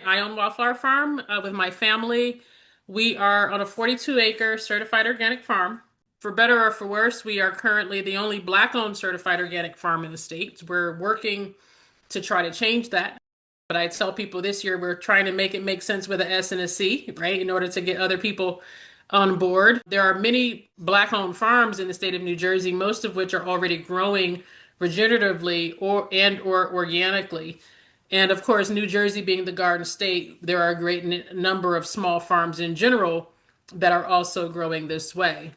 I own Wildflower Farm with my family. We are on a 42-acre certified organic farm. For better or for worse, we are currently the only Black-owned certified organic farm in the States. We're working to try to change that. But I tell people this year we're trying to make it make sense with a S and a C, right? In order to get other people on board. There are many Black-owned farms in the state of New Jersey, most of which are already growing regeneratively or organically. And of course, New Jersey being the Garden State, there are a great number of small farms in general that are also growing this way.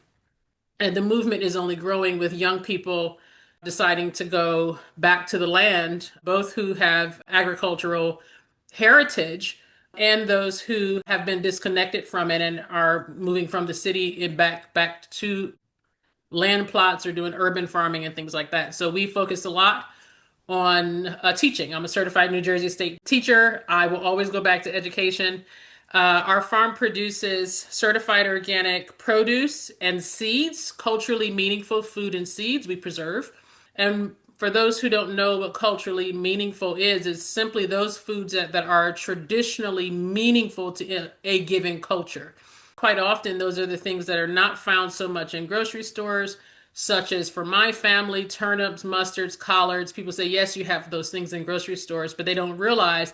And the movement is only growing with young people deciding to go back to the land, both who have agricultural heritage and those who have been disconnected from it and are moving from the city and back to land plots or doing urban farming and things like that. So we focus a lot on teaching. I'm a certified New Jersey State teacher. I will always go back to education. Our farm produces certified organic produce and seeds, culturally meaningful food and seeds we preserve. And for those who don't know what culturally meaningful is, it's simply those foods that are traditionally meaningful to a given culture. Quite often, those are the things that are not found so much in grocery stores, such as for my family, turnips, mustards, collards. People say, yes, you have those things in grocery stores, but they don't realize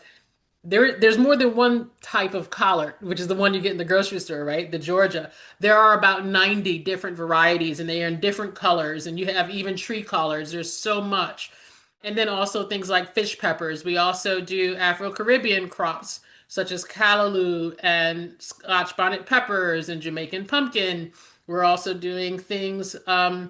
there's more than one type of collard, which is the one you get in the grocery store, right? The Georgia. There are about 90 different varieties and they are in different colors, and you have even tree collards. There's so much. And then also things like fish peppers. We also do Afro-Caribbean crops such as callaloo and Scotch bonnet peppers and Jamaican pumpkin. We're also doing things we're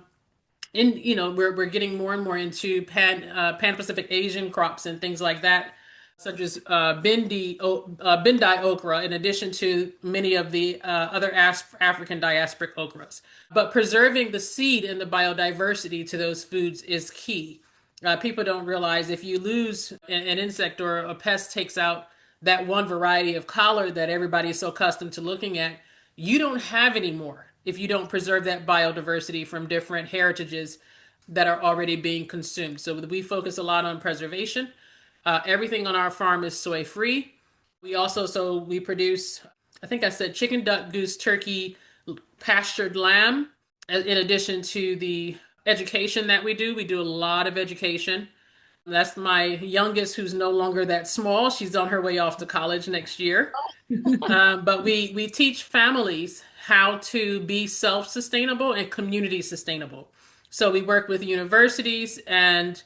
getting more and more into Pan Pacific Asian crops and things like that, such as Bindi okra, in addition to many of the other African diasporic okras. But preserving the seed and the biodiversity to those foods is key. People don't realize if you lose an insect or a pest takes out that one variety of collard that everybody is so accustomed to looking at, you don't have any more if you don't preserve that biodiversity from different heritages that are already being consumed. So we focus a lot on preservation. Everything on our farm is soy free. We produce, I think I said chicken, duck, goose, turkey, pastured lamb. In addition to the education that we do a lot of education. That's my youngest, who's no longer that small. She's on her way off to college next year. But we teach families how to be self-sustainable and community sustainable. So we work with universities and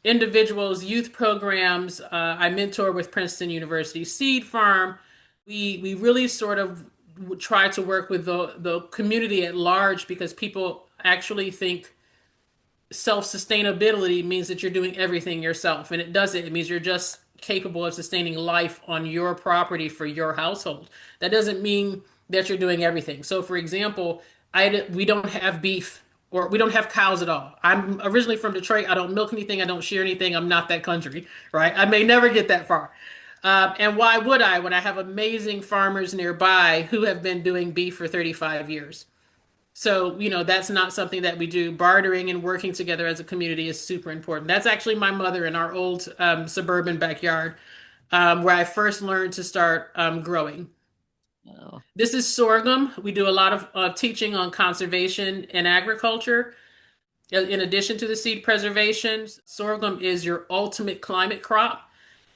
individuals, youth programs. I mentor with Princeton University Seed Farm. We really sort of try to work with the community at large because people actually think self-sustainability means that you're doing everything yourself, and it doesn't. It means you're just capable of sustaining life on your property for your household. That doesn't mean that you're doing everything. So for example, we don't have beef or we don't have cows at all. I'm originally from Detroit. I don't milk anything. I don't shear anything. I'm not that country, right? I may never get that far. And why would I when I have amazing farmers nearby who have been doing beef for 35 years? So, that's not something that we do. Bartering and working together as a community is super important. That's actually my mother in our old suburban backyard where I first learned to start growing. Oh, This is sorghum. We do a lot of teaching on conservation and agriculture. In addition to the seed preservation, sorghum is your ultimate climate crop.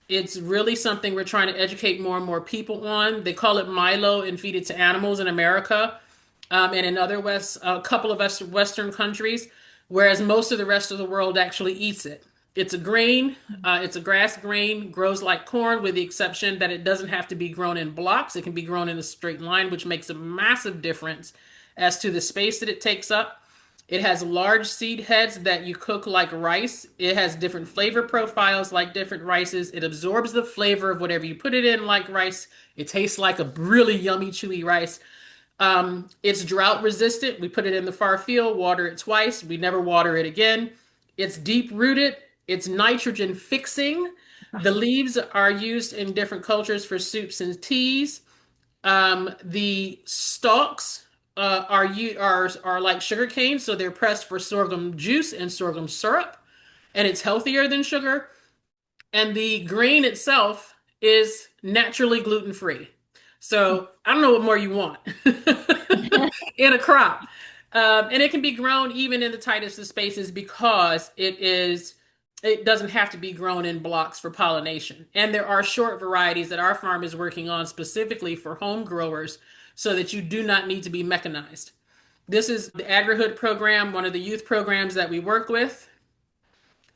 It's really something we're trying to educate more and more people on. They call it Milo and feed it to animals in America and in a couple of Western countries, whereas most of the rest of the world actually eats it. It's a grain, it's a grass grain, grows like corn, with the exception that it doesn't have to be grown in blocks. It can be grown in a straight line, which makes a massive difference as to the space that it takes up. It has large seed heads that you cook like rice. It has different flavor profiles like different rices. It absorbs the flavor of whatever you put it in like rice. It tastes like a really yummy, chewy rice. It's drought resistant. We put it in the far field, water it twice. We never water it again. It's deep rooted. It's nitrogen fixing. The leaves are used in different cultures for soups and teas. The stalks are like sugar cane, so they're pressed for sorghum juice and sorghum syrup, and it's healthier than sugar. And the grain itself is naturally gluten free. So I don't know what more you want in a crop. And it can be grown even in the tightest of spaces because it doesn't have to be grown in blocks for pollination. And there are short varieties that our farm is working on specifically for home growers so that you do not need to be mechanized. This is the AgriHood program, one of the youth programs that we work with.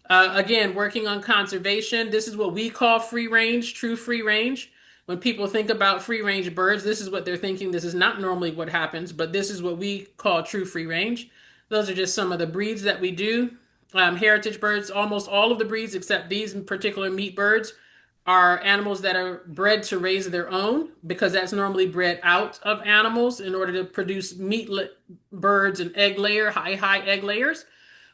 Again, working on conservation. This is what we call free range, true free range. When people think about free range birds, this is what they're thinking. This is not normally what happens, but this is what we call true free range. Those are just some of the breeds that we do. Heritage birds, almost all of the breeds except these in particular meat birds are animals that are bred to raise their own because that's normally bred out of animals in order to produce meat birds and high egg layers.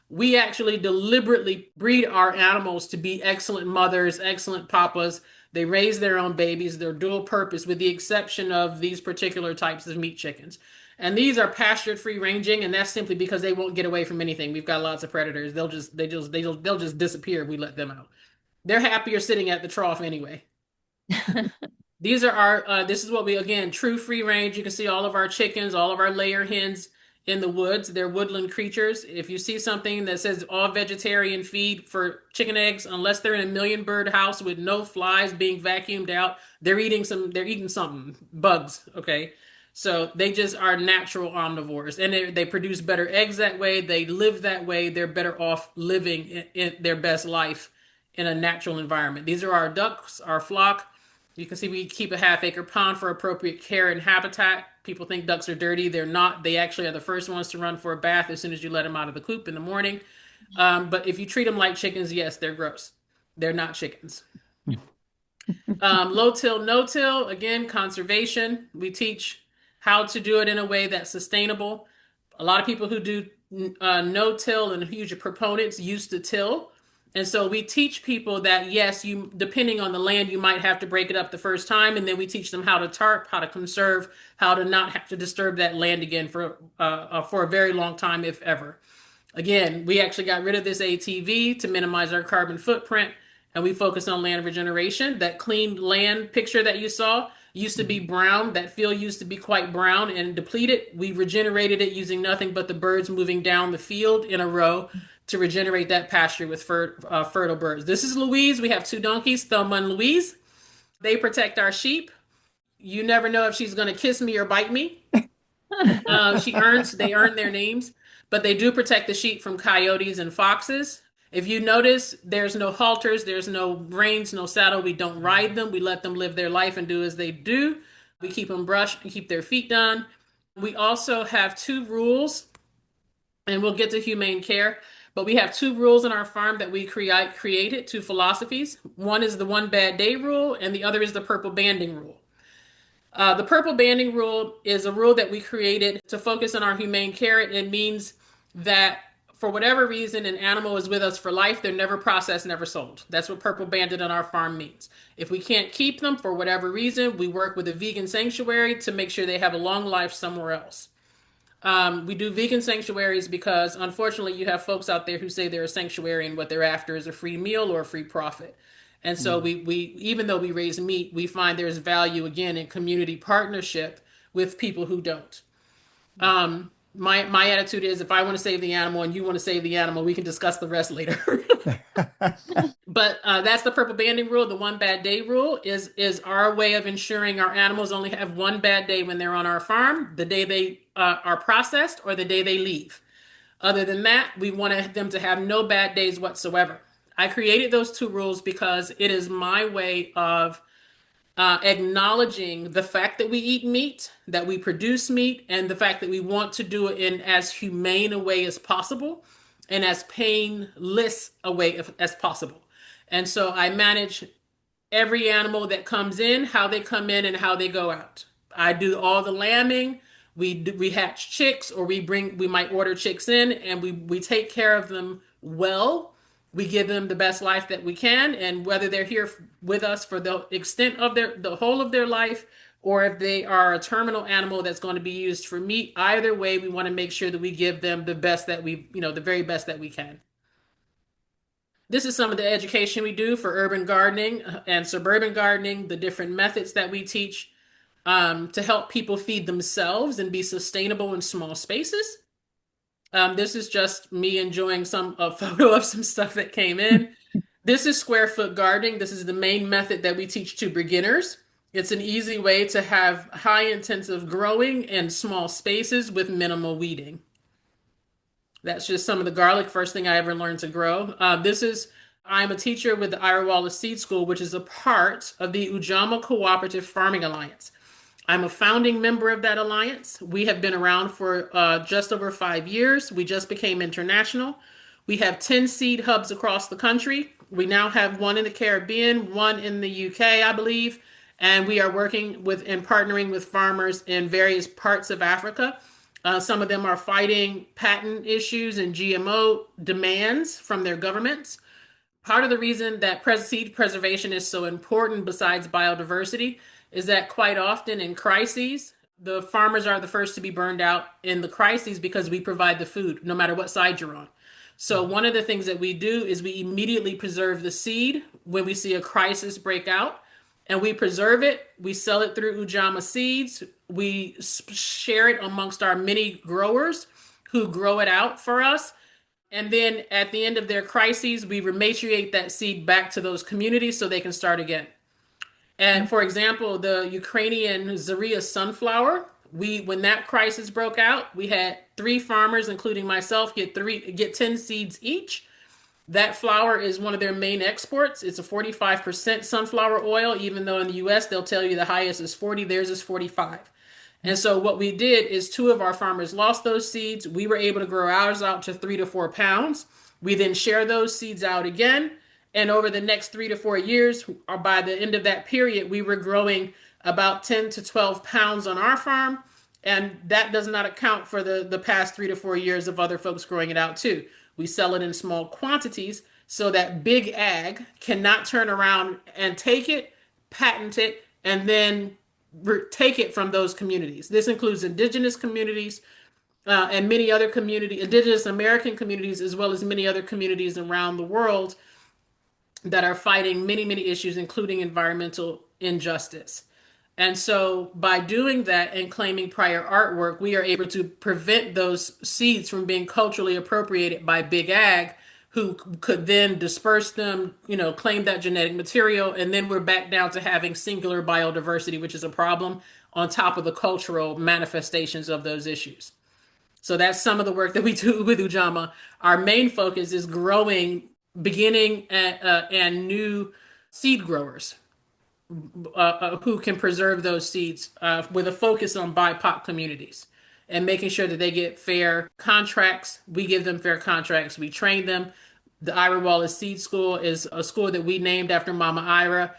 We actually deliberately breed our animals to be excellent mothers, excellent papas. They raise their own babies. They're dual purpose, with the exception of these particular types of meat chickens. And these are pastured free ranging, and that's simply because they won't get away from anything. We've got lots of predators. They'll just disappear if we let them out. They're happier sitting at the trough anyway. These are this is what we, again, true free range. You can see all of our chickens, all of our layer hens in the woods. They're woodland creatures. If you see something that says all vegetarian feed for chicken eggs, unless they're in a million bird house with no flies being vacuumed out, they're eating something, bugs, okay? So they just are natural omnivores, and they produce better eggs that way. They live that way. They're better off living in their best life in a natural environment. These are our ducks, our flock. You can see we keep a half-acre pond for appropriate care and habitat. People think ducks are dirty. They're not. They actually are the first ones to run for a bath as soon as you let them out of the coop in the morning. But if you treat them like chickens, yes, they're gross. They're not chickens. Low till, no till, again, conservation. We teach how to do it in a way that's sustainable. A lot of people who do no till and huge proponents used to till. And so we teach people that, yes, you, depending on the land, you might have to break it up the first time. And then we teach them how to tarp, how to conserve, how to not have to disturb that land again for a very long time, if ever. Again, we actually got rid of this ATV to minimize our carbon footprint, and we focus on land regeneration. That clean land picture that you saw used to be brown. That field used to be quite brown and depleted. We regenerated it using nothing but the birds moving down the field in a row to regenerate that pasture with fertile birds. This is Louise. We have two donkeys, Thelma and Louise. They protect our sheep. You never know if she's going to kiss me or bite me. They earn their names, but they do protect the sheep from coyotes and foxes. If you notice, there's no halters, there's no reins, no saddle. We don't ride them. We let them live their life and do as they do. We keep them brushed and keep their feet done. We also have two rules, and we'll get to humane care, but we have two rules in our farm that we created, two philosophies. One is the one bad day rule, and the other is the purple banding rule. The purple banding rule is a rule that we created to focus on our humane care. It means that for whatever reason, an animal is with us for life. They're never processed, never sold. That's what purple banded on our farm means. If we can't keep them for whatever reason, we work with a vegan sanctuary to make sure they have a long life somewhere else. We do vegan sanctuaries because unfortunately you have folks out there who say they're a sanctuary and what they're after is a free meal or a free profit. And so we even though we raise meat, we find there's value again in community partnership with people who don't. My attitude is if I want to save the animal and you want to save the animal, we can discuss the rest later. But that's the purple banding rule. The one bad day rule is our way of ensuring our animals only have one bad day when they're on our farm, the day they are processed or the day they leave. Other than that, we want them to have no bad days whatsoever. I created those two rules because it is my way of acknowledging the fact that we eat meat, that we produce meat, and the fact that we want to do it in as humane a way as possible and as painless a way as possible. And so I manage every animal that comes in, how they come in, and how they go out. I do all the lambing. We hatch chicks, or we might order chicks in, and we take care of them well. We give them the best life that we can, and whether they're here with us for the extent of the whole of their life, or if they are a terminal animal that's going to be used for meat, either way, we want to make sure that we give them the best that the very best that we can. This is some of the education we do for urban gardening and suburban gardening, the different methods that we teach to help people feed themselves and be sustainable in small spaces. This is just me enjoying a photo of some stuff that came in. This is square foot gardening. This is the main method that we teach to beginners. It's an easy way to have high intensive growing in small spaces with minimal weeding. That's just some of the garlic, first thing I ever learned to grow. I'm a teacher with the Ira Wallace Seed School, which is a part of the Ujamaa Cooperative Farming Alliance. I'm a founding member of that alliance. We have been around for just over 5 years. We just became international. We have 10 seed hubs across the country. We now have one in the Caribbean, one in the UK, I believe, and we are working with and partnering with farmers in various parts of Africa. Some of them are fighting patent issues and GMO demands from their governments. Part of the reason that seed preservation is so important, besides biodiversity, is that quite often in crises, the farmers are the first to be burned out in the crises because we provide the food, no matter what side you're on. So one of the things that we do is we immediately preserve the seed when we see a crisis break out, and we preserve it. We sell it through Ujamaa Seeds. We share it amongst our many growers who grow it out for us. And then at the end of their crises, we rematriate that seed back to those communities so they can start again. And for example, the Ukrainian Zaria sunflower, when that crisis broke out, we had 3 farmers, including myself, get 10 seeds each. That flour is one of their main exports. It's a 45% sunflower oil, even though in the US they'll tell you the highest is 40, theirs is 45. And so what we did is 2 of our farmers lost those seeds. We were able to grow ours out to 3 to 4 pounds. We then share those seeds out again. And over the next 3 to 4 years, or by the end of that period, we were growing about 10 to 12 pounds on our farm. And that does not account for the past 3 to 4 years of other folks growing it out too. We sell it in small quantities so that big ag cannot turn around and take it, patent it, and then take it from those communities. This includes indigenous communities and many other communities, indigenous American communities, as well as many other communities around the world that are fighting many, many issues, including environmental injustice. And so by doing that and claiming prior artwork, we are able to prevent those seeds from being culturally appropriated by big ag, who could then disperse them, claim that genetic material. And then we're back down to having singular biodiversity, which is a problem on top of the cultural manifestations of those issues. So that's some of the work that we do with Ujamaa. Our main focus is growing beginning and new seed growers who can preserve those seeds with a focus on BIPOC communities and making sure that they get fair contracts. We give them fair contracts. We train them. The Ira Wallace Seed School is a school that we named after Mama Ira,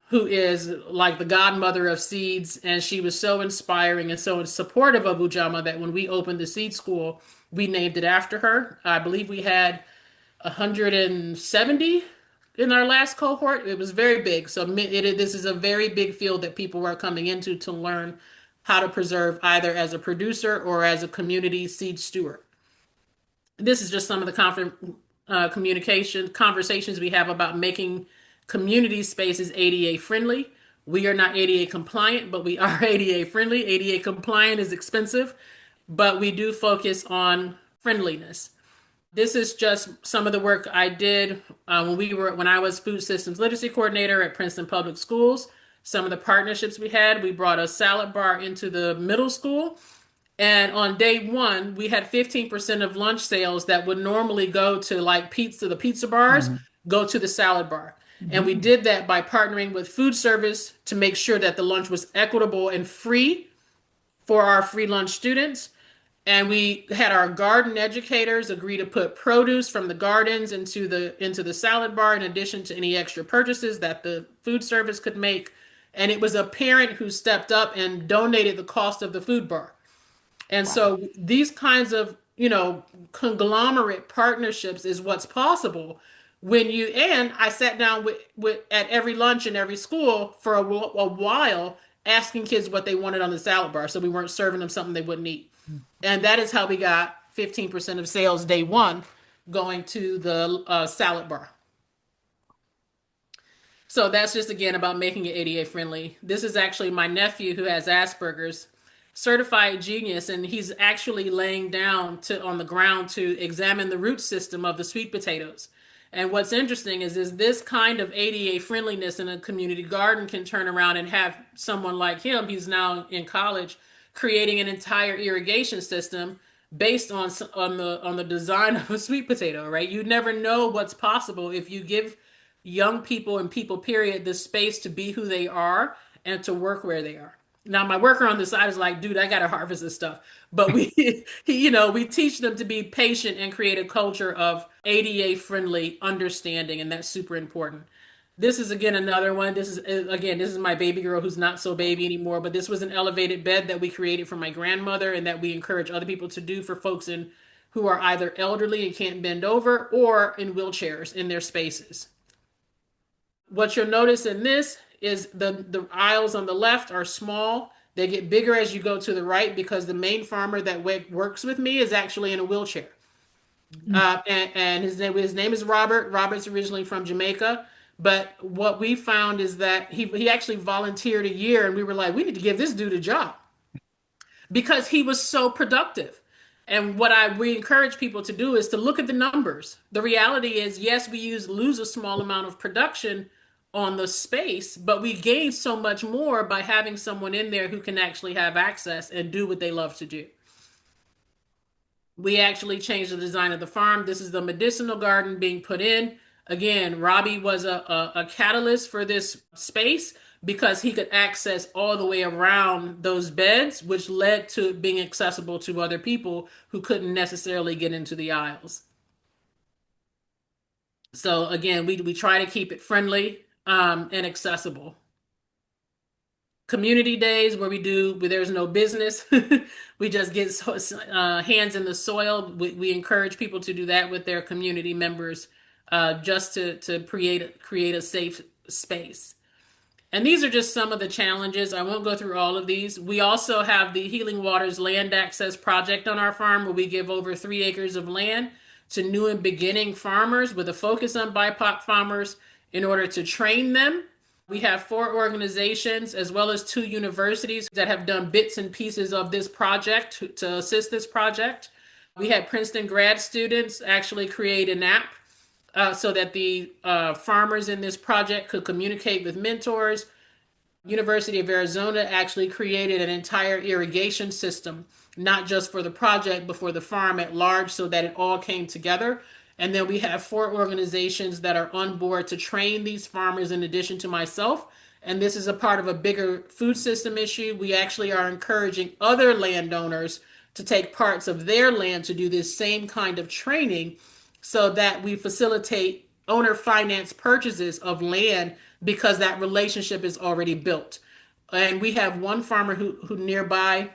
who is like the godmother of seeds. And she was so inspiring and so supportive of Ujamaa that when we opened the seed school, we named it after her. I believe we had 170 in our last cohort. It was very big. So this is a very big field that people are coming into to learn how to preserve, either as a producer or as a community seed steward. This is just some of the conversations we have about making community spaces ADA friendly. We are not ADA compliant, but we are ADA friendly. ADA compliant is expensive, but we do focus on friendliness. This is just some of the work I did when I was food systems literacy coordinator at Princeton Public Schools. Some of the partnerships we had, we brought a salad bar into the middle school. And on day 1, we had 15% of lunch sales that would normally go to like the pizza bars, go to the salad bar. And we did that by partnering with food service to make sure that the lunch was equitable and free for our free lunch students. And we had our garden educators agree to put produce from the gardens into the salad bar, in addition to any extra purchases that the food service could make. And it was a parent who stepped up and donated the cost of the food bar. And so these kinds of, conglomerate partnerships is what's possible and I sat down at every lunch in every school for a while, asking kids what they wanted on the salad bar. So we weren't serving them something they wouldn't eat. And that is how we got 15% of sales day 1 going to the salad bar. So that's just again about making it ADA friendly. This is actually my nephew who has Asperger's, certified genius, and he's actually laying down to on the ground to examine the root system of the sweet potatoes. And what's interesting is this kind of ADA friendliness in a community garden can turn around and have someone like him, he's now in college, creating an entire irrigation system based on the design of a sweet potato, right? You never know what's possible if you give young people and people period the space to be who they are and to work where they are. Now my worker on the side is like, dude, I gotta harvest this stuff. But we teach them to be patient and create a culture of ADA friendly understanding, and that's super important. This is again another one. This is my baby girl who's not so baby anymore, but this was an elevated bed that we created for my grandmother and that we encourage other people to do for folks in who are either elderly and can't bend over or in wheelchairs in their spaces. What you'll notice in this is the aisles on the left are small. They get bigger as you go to the right because the main farmer that works with me is actually in a wheelchair. And his name is Robert. Robert's originally from Jamaica. But what we found is that he actually volunteered a year, and we were like, we need to give this dude a job because he was so productive. And what we encourage people to do is to look at the numbers. The reality is, yes, we lose a small amount of production on the space, but we gain so much more by having someone in there who can actually have access and do what they love to do. We actually changed the design of the farm. This is the medicinal garden being put in. Again, Robbie was a catalyst for this space because he could access all the way around those beds, which led to it being accessible to other people who couldn't necessarily get into the aisles. So again, we try to keep it friendly and accessible. Community days where there's no business. We just get hands in the soil. We encourage people to do that with their community members, just to create a safe space. And these are just some of the challenges. I won't go through all of these. We also have the Healing Waters Land Access Project on our farm, where we give over 3 acres of land to new and beginning farmers with a focus on BIPOC farmers in order to train them. We have 4 organizations as well as 2 universities that have done bits and pieces of this project to assist this project. We had Princeton grad students actually create an app so that the farmers in this project could communicate with mentors. University of Arizona actually created an entire irrigation system, not just for the project, but for the farm at large, so that it all came together. And then we have 4 organizations that are on board to train these farmers in addition to myself. And this is a part of a bigger food system issue. We actually are encouraging other landowners to take parts of their land to do this same kind of training so that we facilitate owner finance purchases of land because that relationship is already built. And we have one farmer who nearby,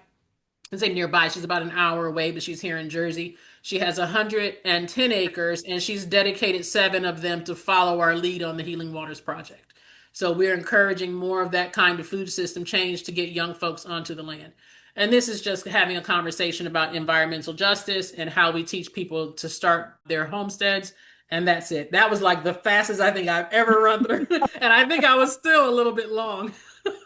I say nearby, she's about an hour away, but she's here in Jersey. She has 110 acres and she's dedicated 7 of them to follow our lead on the Healing Waters Project. So we're encouraging more of that kind of food system change to get young folks onto the land. And this is just having a conversation about environmental justice and how we teach people to start their homesteads. And that's it. That was like the fastest I think I've ever run through. And I think I was still a little bit long.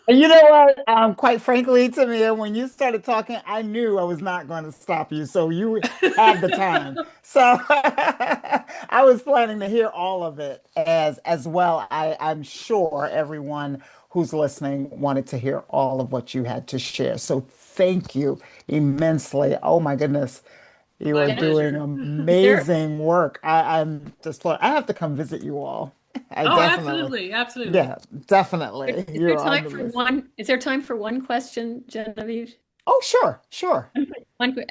And you know what? Quite frankly, Tamia, when you started talking, I knew I was not going to stop you. So you had the time. So I was planning to hear all of it as well. I'm sure everyone who's listening wanted to hear all of what you had to share. So thank you immensely. Oh my goodness. You My are doing pleasure. Is there amazing work. I'm just, I have to come visit you all. I Oh, definitely. absolutely. Absolutely. Yeah, definitely. is there You're on time the for list. one? Is there time for one question, Genevieve? Oh, sure, sure.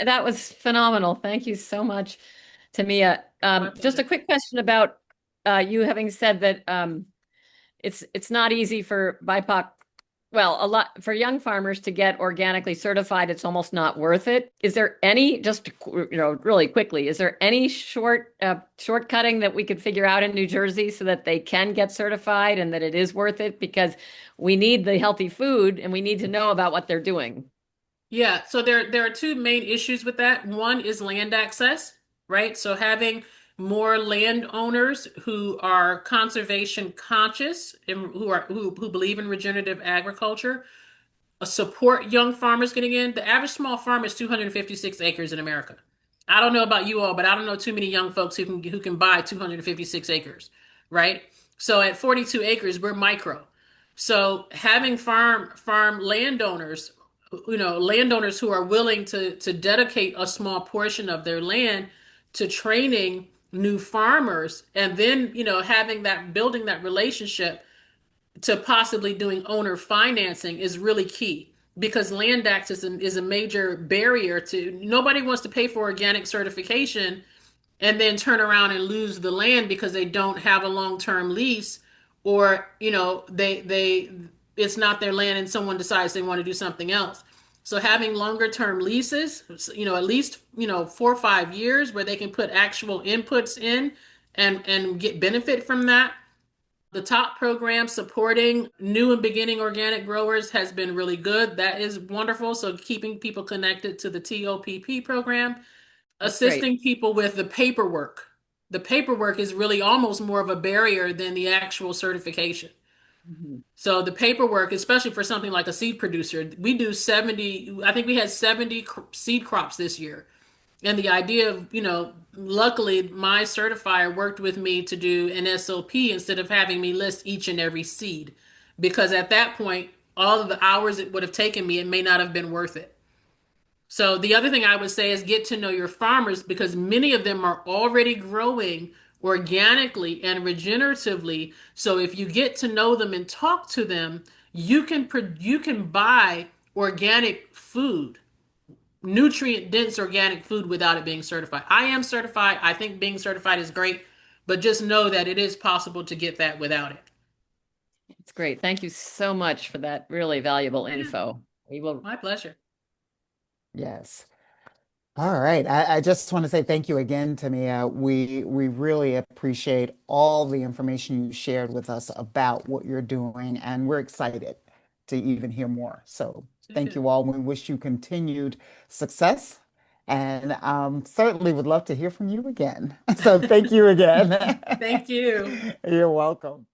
That was phenomenal. Thank you so much, Tamia. My Just a pleasure. quick question about you having said that it's not easy for BIPOC, well, a lot for young farmers to get organically certified. It's almost not worth it. Is there any, just really quickly, is there any shortcutting that we could figure out in New Jersey so that they can get certified and that it is worth it? Because we need the healthy food and we need to know about what they're doing. Yeah, so there are 2 main issues with that. One is land access, right? So having more landowners who are conservation conscious and who believe in regenerative agriculture, support young farmers getting in. The average small farm is 256 acres in America. I don't know about you all, but I don't know too many young folks who can buy 256 acres, right? So at 42 acres, we're micro. So having farm landowners, landowners who are willing to dedicate a small portion of their land to training new farmers, and then having that building that relationship to possibly doing owner financing is really key, because land access is a major barrier to nobody wants to pay for organic certification and then turn around and lose the land because they don't have a long-term lease, or they it's not their land and someone decides they want to do something else. So having longer term leases, at least 4 or 5 years where they can put actual inputs in and get benefit from that. The top program supporting new and beginning organic growers has been really good. That is wonderful. So keeping people connected to the TOPP program, That's great. assisting people with the paperwork. The paperwork is really almost more of a barrier than the actual certification. Mhm. So the paperwork, especially for something like a seed producer, we do 70, I think we had 70 seed crops this year. And the idea of, luckily my certifier worked with me to do an SOP instead of having me list each and every seed. Because at that point, all of the hours it would have taken me, it may not have been worth it. So the other thing I would say is get to know your farmers, because many of them are already growing organically and regeneratively. So if you get to know them and talk to them, you can buy organic food, nutrient dense organic food, without it being certified. I am certified. I think being certified is great, but just know that it is possible to get that without it. It's great. Thank you so much for that really valuable Yeah, info. We will. my pleasure. Yes. All right. I just want to say thank you again, Tamia. We really appreciate all the information you shared with us about what you're doing, and we're excited to even hear more. So thank you all. We wish you continued success, and certainly would love to hear from you again. So thank you again. Thank you. You're welcome.